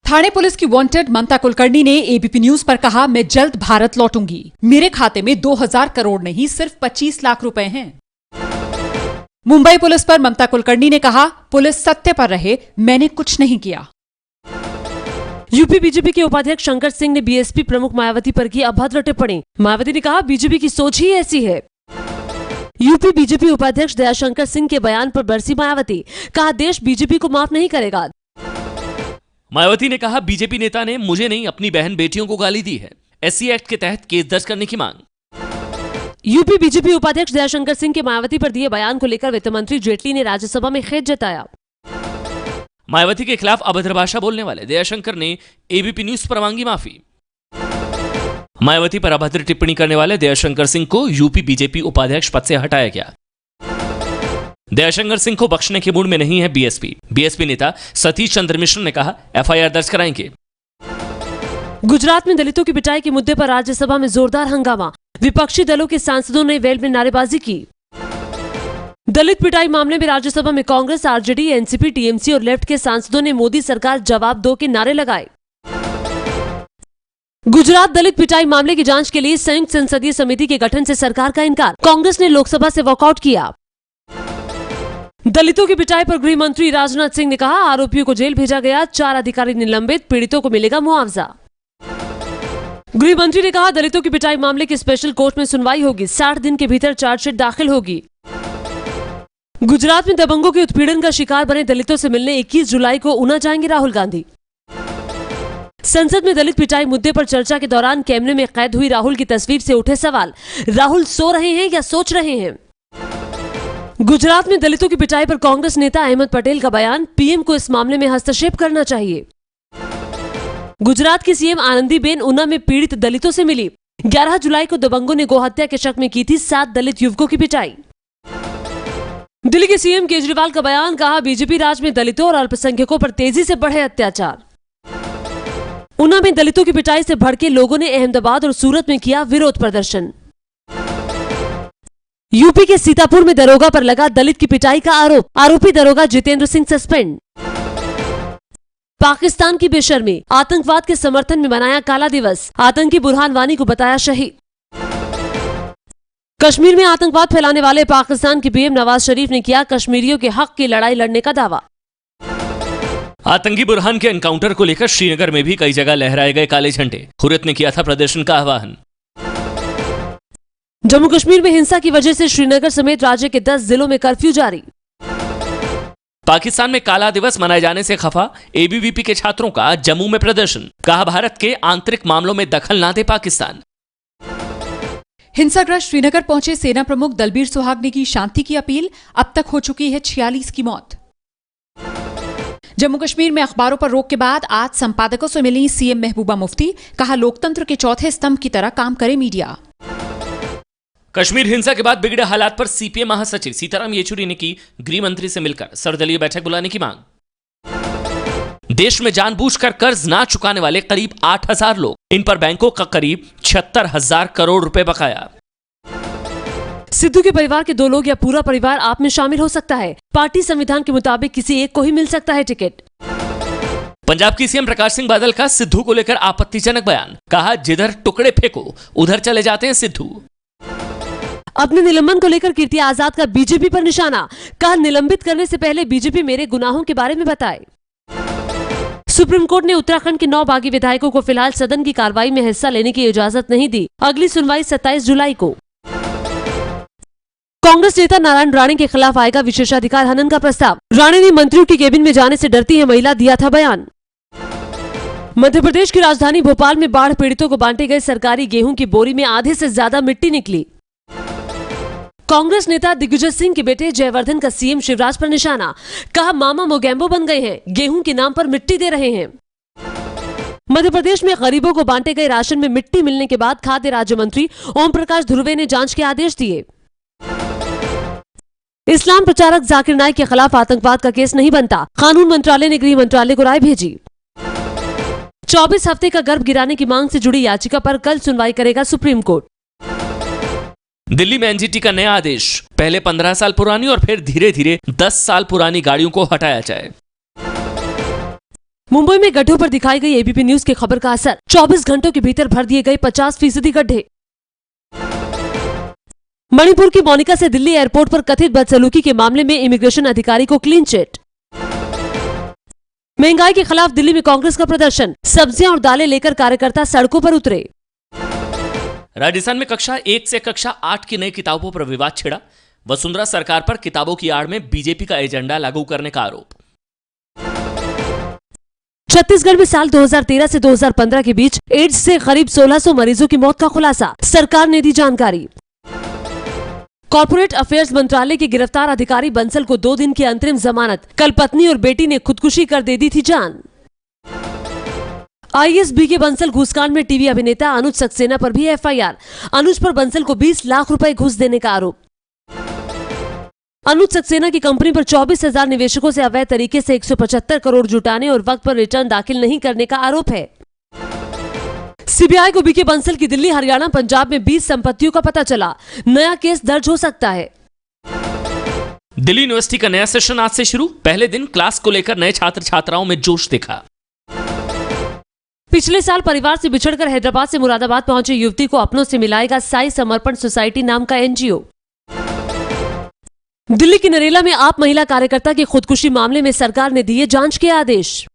थाने police की wanted ममता कुलकर्णी ने ABP news पर कहा, मैं जल्द भारत लौटूंगी। मेरे खाते में 2000 करोड़ नहीं सिर्फ 25 लाख रुपए हैं। मुंबई पुलिस पर ममता कुलकर्णी ने कहा, पुलिस सत्य पर रहे, मैंने कुछ नहीं किया। यूपी बीजेपी के उपाध्यक्ष शंकर सिंह ने बीएसपी प्रमुख मायावती पर की अभद्र टिप्पणी। मायावती ने कहा, बीजेपी की सोच ही ऐसी है। यूपी बीजेपी उपाध्यक्ष दयाशंकर सिंह के बयान पर बरसी मायावती, कहा देश बीजेपी को माफ नहीं करेगा। मायावती ने कहा, बीजेपी नेता ने मुझे नहीं अपनी बहन बेटियों को गाली दी है। एससी एक्ट के तहत केस दर्ज करने की मांग। यूपी बीजेपी उपाध्यक्ष दयाशंकर सिंह के मायावती पर दिए बयान को लेकर वित्त मंत्री जेटली ने राज्यसभा में खेद जताया। मायावती के खिलाफ अभद्र भाषा बोलने वाले दयाशंकर ने एबीपी न्यूज पर मांगी माफी। मायावती पर अभद्र टिप्पणी करने वाले दयाशंकर सिंह को यूपी बीजेपी उपाध्यक्ष पद से हटाया गया। दयाशंकर सिंह को बख्शने के मूड में नहीं है बीएसपी नेता सतीश चंद्र मिश्र ने कहा, एफआईआर दर्ज कराएंगे। गुजरात में दलितों की पिटाई के मुद्दे पर राज्यसभा में जोरदार हंगामा। विपक्षी दलों के सांसदों ने वेल में नारेबाजी की। दलित पिटाई मामले में राज्यसभा में कांग्रेस, आरजेडी, एनसीपी, टीएमसी और लेफ्ट के सांसदों ने मोदी सरकार जवाब दो के नारे लगाए। गुजरात दलित पिटाई मामले की जांच के लिए संयुक्त संसदीय समिति के गठन से सरकार का इनकार। कांग्रेस ने लोकसभा से वॉकआउट किया। दलितों की पिटाई पर गृह मंत्री राजनाथ सिंह ने कहा, आरोपियों को जेल भेजा गया, 4 अधिकारी निलंबित, पीड़ितों को मिलेगा मुआवजा। गृह मंत्री ने कहा, दलितों की पिटाई मामले की स्पेशल कोर्ट में सुनवाई होगी, 60 दिन के भीतर चार्जशीट दाखिल होगी। गुजरात में दबंगों के उत्पीड़न का शिकार बने दलितों से मिलने 21 जुलाई को ऊना जाएंगे राहुल गांधी। संसद में दलित पिटाई मुद्दे पर चर्चा के दौरान कैमरे में कैद हुई राहुल की तस्वीर से उठे सवाल, राहुल सो रहे हैं या सोच रहे हैं? गुजरात में दलितों की पिटाई पर कांग्रेस नेता अहमद पटेल का बयान, पीएम को इस मामले में हस्तक्षेप करना चाहिए। गुजरात की सीएम आनंदीबेन ऊना में पीड़ित दलितों से मिली। 11 जुलाई को दबंगों ने गोहत्या के शक में की थी 7 दलित युवकों की पिटाई। दिल्ली के सीएम केजरीवाल का बयान, कहा बीजेपी राज में दलितों और अल्पसंख्यकों पर तेजी से बढ़े अत्याचार। ऊना में दलितों की पिटाई से भड़के लोगों ने अहमदाबाद और सूरत में किया विरोध प्रदर्शन। यूपी के सीतापुर में दरोगा पर लगा दलित की पिटाई का आरोप, आरोपी दरोगा जितेंद्र सिंह सस्पेंड। पाकिस्तान की बेशर्मी, आतंकवाद के समर्थन में मनाया काला दिवस, आतंकी बुरहान वानी को बताया शहीद। कश्मीर में आतंकवाद फैलाने वाले पाकिस्तान के पीएम नवाज शरीफ ने किया कश्मीरियों के हक की लड़ाई लड़ने का दावा। आतंकी बुरहान के एनकाउंटर को लेकर श्रीनगर में भी कई जगह लहराए गए काले झंडे। हुर्रियत ने किया था प्रदर्शन का आह्वान। जम्मू कश्मीर में हिंसा की वजह से श्रीनगर समेत राज्य के 10 जिलों में कर्फ्यू जारी। पाकिस्तान में काला दिवस मनाए जाने से खफा एबीवीपी के छात्रों का जम्मू में प्रदर्शन, कहा भारत के आंतरिक मामलों में दखल ना दे पाकिस्तान। हिंसाग्रस्त श्रीनगर पहुंचे सेना प्रमुख दलबीर सुहाग ने की शांति की अपील, अब तक हो चुकी है 46 की मौत। जम्मू कश्मीर में अखबारों पर रोक के बाद आज संपादकों से मिली सीएम महबूबा मुफ्ती, कहा लोकतंत्र के चौथे स्तंभ की तरह काम करे मीडिया। कश्मीर हिंसा के बाद बिगड़े हालात पर सीपीएम महासचिव सीताराम येचुरी ने की गृह मंत्री से मिलकर सर्वदलीय बैठक बुलाने की मांग। देश में जानबूझकर कर्ज ना चुकाने वाले करीब 8000 लोग, इन पर बैंकों का करीब 76,000 करोड़ रुपए बकाया। सिद्धू के परिवार के 2 लोग या पूरा परिवार आप में शामिल हो सकता है। पार्टी संविधान के मुताबिक किसी एक को ही मिल सकता है टिकट। पंजाब की सीएम प्रकाश सिंह बादल का सिद्धू को लेकर आपत्तिजनक बयान, कहा जिधर टुकड़े फेंको उधर चले जाते हैं सिद्धू। अपने निलंबन को लेकर कीर्ति आजाद का बीजेपी पर निशाना, कहा निलंबित करने से पहले बीजेपी मेरे गुनाहों के बारे में बताए। सुप्रीम कोर्ट ने उत्तराखंड के 9 बागी विधायकों को फिलहाल सदन की कार्रवाई में हिस्सा लेने की इजाजत नहीं दी। अगली सुनवाई 27 जुलाई को। कांग्रेस नेता नारायण राणे के खिलाफ आएगा विशेषाधिकार हनन का प्रस्ताव। राणे ने मंत्रियों की केबिन में जाने से डरती है महिला, दिया था बयान। मध्य प्रदेश की राजधानी भोपाल में बाढ़ पीड़ितों को बांटे गए सरकारी गेहूं की बोरी में आधे से ज्यादा मिट्टी निकली। कांग्रेस नेता दिग्विजय सिंह के बेटे जयवर्धन का सीएम शिवराज पर निशाना, कहा मामा मोगैम्बो बन गए हैं, गेहूं के नाम पर मिट्टी दे रहे हैं। मध्य प्रदेश में गरीबों को बांटे गए राशन में मिट्टी मिलने के बाद खाद्य राज्य मंत्री ओम प्रकाश धुर्वे ने जांच के आदेश दिए। इस्लाम प्रचारक जाकिर नाइक के खिलाफ आतंकवाद का केस नहीं बनता, कानून मंत्रालय ने गृह मंत्रालय को राय भेजी। 24 हफ्ते का गर्भ गिराने की मांग से जुड़ी याचिका पर कल सुनवाई करेगा सुप्रीम कोर्ट। दिल्ली में एनजीटी का नया आदेश, पहले 15 साल पुरानी और फिर धीरे धीरे 10 साल पुरानी गाड़ियों को हटाया जाए। मुंबई में गड्ढों पर दिखाई गई एबीपी न्यूज की खबर का असर, 24 घंटों के भीतर भर दिए गए 50% गड्ढे। मणिपुर की मोनिका से दिल्ली एयरपोर्ट पर कथित बदसलूकी के मामले में इमिग्रेशन अधिकारी को क्लीन चिट। महंगाई के खिलाफ दिल्ली में कांग्रेस का प्रदर्शन, सब्जियां और दालें लेकर कार्यकर्ता सड़कों पर उतरे। राजस्थान में कक्षा 1 से कक्षा 8 की नई किताबों पर विवाद छिड़ा। वसुंधरा सरकार पर किताबों की आड़ में बीजेपी का एजेंडा लागू करने का आरोप। छत्तीसगढ़ में साल 2013 से 2015 के बीच एड्स से करीब 1600 मरीजों की मौत का खुलासा, सरकार ने दी जानकारी। कॉर्पोरेट अफेयर्स मंत्रालय के गिरफ्तार अधिकारी बंसल को 2 दिन की अंतरिम जमानत, कल पत्नी और बेटी ने खुदकुशी कर दे दी थी जान। आईएएस बीके बंसल घूसकांड में टीवी अभिनेता अनुज सक्सेना पर भी एफआईआर, अनुज पर बंसल को 20 लाख रुपए घूस देने का आरोप। अनुज सक्सेना की कंपनी पर 24,000 निवेशकों से अवैध तरीके से 175 करोड़ जुटाने और वक्त पर रिटर्न दाखिल नहीं करने का आरोप है। सीबीआई को बीके बंसल की दिल्ली, हरियाणा, पंजाब में 20 संपत्तियों का पता चला, नया केस दर्ज हो सकता है। दिल्ली यूनिवर्सिटी का नया सेशन आज से शुरू। पहले दिन क्लास को लेकर नए छात्र छात्राओं में जोश दिखा। पिछले साल परिवार से बिछड़कर हैदराबाद से मुरादाबाद पहुंची युवती को अपनों से मिलाएगा साई समर्पण सोसाइटी नाम का एनजीओ। दिल्ली की नरेला में आप महिला कार्यकर्ता की खुदकुशी मामले में सरकार ने दिए जांच के आदेश।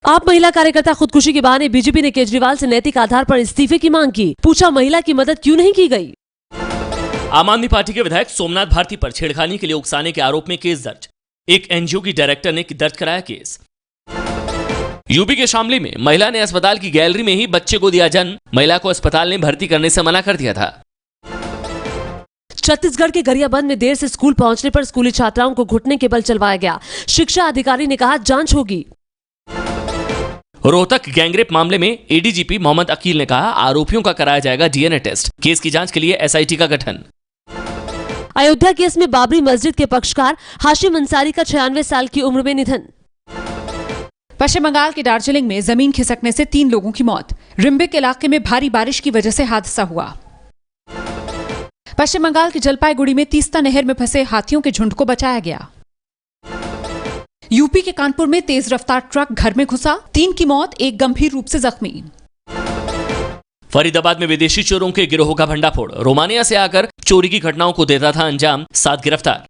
आप महिला कार्यकर्ता खुदकुशी के बहाने बीजेपी ने केजरीवाल से नैतिक आधार पर इस्तीफे की मांग की, पूछा महिला की मदद क्यों नहीं की गई। आम आदमी पार्टी के विधायक सोमनाथ भारती पर छेड़खानी के लिए उकसाने के आरोप में केस दर्ज। एक एनजीओ की डायरेक्टर ने दर्ज कराया केस। यूपी के शामली में महिला ने अस्पताल की गैलरी में ही बच्चे को दिया जन्म। महिला को अस्पताल ने भर्ती करने से मना कर दिया था। छत्तीसगढ़ के गरियाबंद में देर से स्कूल पहुंचने पर स्कूली छात्राओं को घुटने के बल चलवाया गया। शिक्षा अधिकारी ने कहा जांच होगी। रोहतक गैंगरेप मामले में एडीजीपी मोहम्मद अकील ने कहा आरोपियों का कराया जाएगा डीएनए टेस्ट। केस की जांच के लिए एसआईटी का गठन। अयोध्या केस में बाबरी मस्जिद के पक्षकार हाशिम अंसारी का 96 साल की उम्र में निधन। पश्चिम बंगाल के दार्जिलिंग में जमीन खिसकने से 3 लोगों की मौत। रिम्बिक इलाके में भारी बारिश की वजह से हादसा हुआ। पश्चिम बंगाल के जलपाईगुड़ी में तीस्ता नहर में फंसे हाथियों के झुंड को बचाया गया। यूपी के कानपुर में तेज रफ्तार ट्रक घर में घुसा, 3 की मौत, 1 गंभीर रूप से जख्मी। फरीदाबाद में विदेशी चोरों के गिरोह का भंडाफोड़। रोमानिया से आकर चोरी की घटनाओं को देता था अंजाम, 7 गिरफ्तार।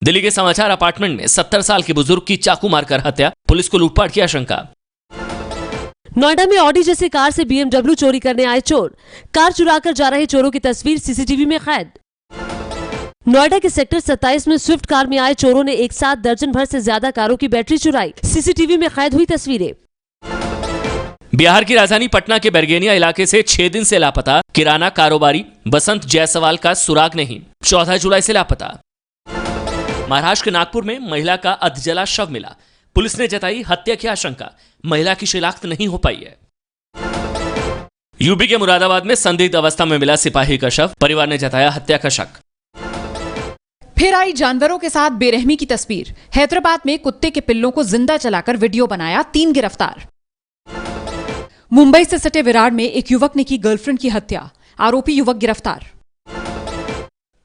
दिल्ली के समाचार अपार्टमेंट में 70 साल के बुजुर्ग की चाकू मारकर हत्या, पुलिस को लूटपाट की आशंका। नोएडा में ऑडी जैसी कार से बीएमडब्ल्यू चोरी करने आए चोर, कार चुराकर जा रहे चोरों की तस्वीर सीसीटीवी में कैद। नोएडा के सेक्टर 27 में स्विफ्ट कार में आए चोरों ने एक साथ दर्जन भर से ज्यादा कारों की बैटरी चुराई, सीसीटीवी में कैद हुई तस्वीरें। बिहार की राजधानी पटना के बरगेनिया इलाके से 6 दिन से लापता किराना कारोबारी बसंत जायसवाल का सुराग नहीं, 14 जुलाई से लापता। महाराष्ट्र के नागपुर में महिला का अधजला शव मिला, पुलिस ने जताई हत्या की आशंका, महिला की शिनाख्त नहीं हो पाई है। यूपी के मुरादाबाद में संदिग्ध अवस्था में मिला सिपाही का शव, परिवार ने जताया हत्या का शक। फिर आई जानवरों के साथ बेरहमी की तस्वीर। हैदराबाद में कुत्ते के पिल्लों को जिंदा जलाकर वीडियो बनाया, 3 गिरफ्तार। मुंबई से सटे विरार में एक युवक ने की गर्लफ्रेंड की हत्या, आरोपी युवक गिरफ्तार।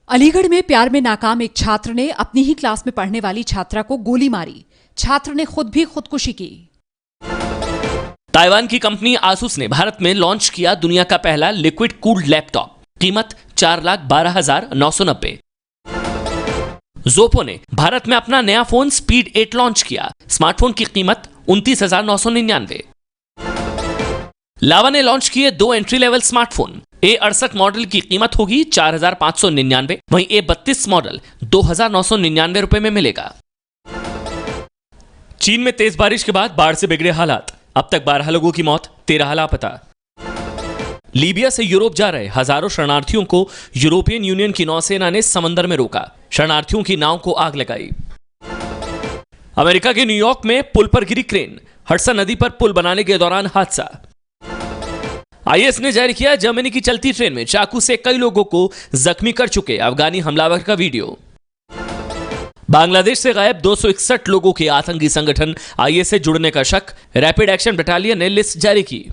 अलीगढ़ में प्यार में नाकाम एक छात्र ने अपनी ही क्लास में पढ़ने वाली छात्रा को गोली मारी, छात्र ने खुद भी खुदकुशी की। ताइवान की कंपनी आसूस ने भारत में लॉन्च किया दुनिया का पहला लिक्विड कूल्ड लैपटॉप, कीमत 4,12,990। जोपो ने भारत में अपना नया फोन स्पीड 8 लॉन्च किया, स्मार्टफोन की कीमत 29,999। लावा ने लॉन्च किए 2 entry level smartphone. A68 model की कीमत होगी 4,599, वहीं A32 मॉडल 2,999 रुपए में मिलेगा। चीन में तेज बारिश के बाद बाढ़ से बिगड़े हालात, अब तक 12 लोगों की मौत, 13 लापता। लीबिया से यूरोप जा रहे हजारों शरणार्थियों को यूरोपियन यूनियन की नौसेना ने समंदर में रोका, शरणार्थियों की नाव को आग लगाई। अमेरिका के न्यूयॉर्क में पुल पर गिरी क्रेन, हडसन नदी पर पुल बनाने के दौरान हादसा। आईएस ने जारी किया जर्मनी की चलती ट्रेन में चाकू से कई लोगों को जख्मी कर चुके अफगानी हमलावर का वीडियो। बांग्लादेश से गायब 261 लोगों के आतंकी संगठन आईएस से जुड़ने का शक, रैपिड एक्शन बटालियन ने लिस्ट जारी की।